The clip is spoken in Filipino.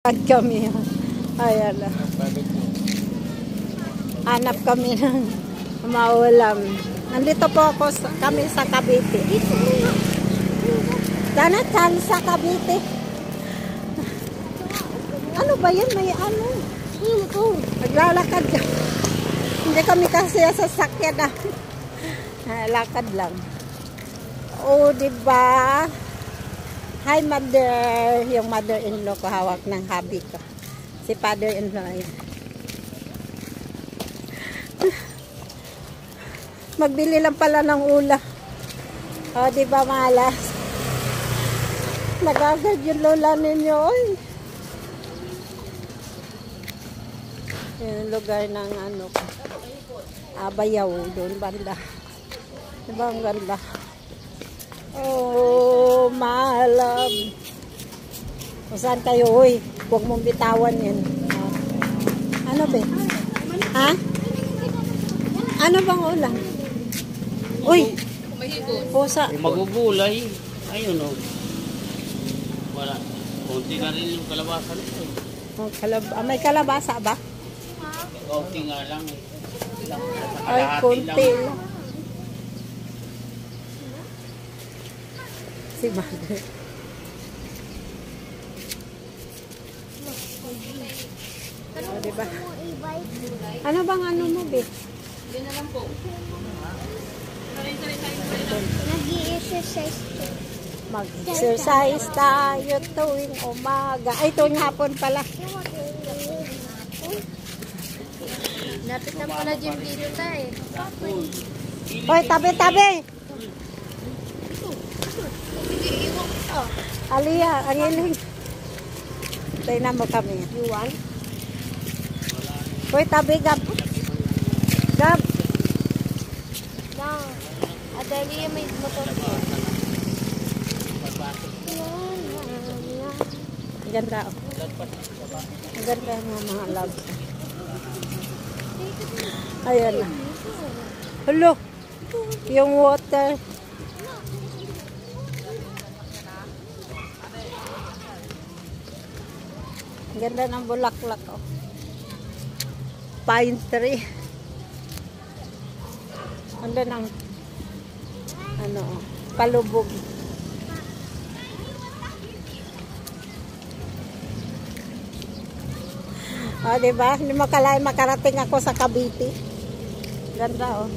At kami. Ayan na. Hanap kami ng maulam. Nandito po ako kami sa Cavite. Dana sa Cavite. Ano ba yan? May ano? Naglalakad ka. Hindi kami kasi sa sakyan na. Lakad lang. Oh, diba? Hi, mother. Yung mother-in-law ko hawak ng hubby ko. Si father-in-law yan. Magbili lang pala ng ulam. Oh, diba malas? Nagagad yung lola ninyo. Oy. Yung lugar ng ano ko. Bayaw. Doon banda. Diba ang ganda? Oh, malab. Kung saan kayo, uy? Huwag mong bitawan yan. Ano ba? Ha? Ano bang ulam? Uy! Pusa. Magugulay. Ayun o. Wala. Kunti na rin yung kalabasa nito. May kalabasa ba? Kunti nga lang. Ay, kunti lang. Si mother. O, diba? Ano bang ano mo, be? Yun na lang po. Nag-i-exercise ko. Mag-exercise tayo tuwing umaga. Ay, tuwing hapon pala. Napit na pala gym dito tayo. Hoy, tabi-tabi! Aliyah, ang iling. Tingnan mo kami. You want? Hoy, tabi, Gab. Gab. Down. Adali may motor ko. Ang ganda, oh. Ang ganda ng mga loves. Ayan na. Hello. Yung water. Ang ganda ng bulaklak, oh. Pine tree. Ang ganda ng ano, palubog. Diba? Hindi mo kalahin makarating ako sa Cavite. Ganda, oh.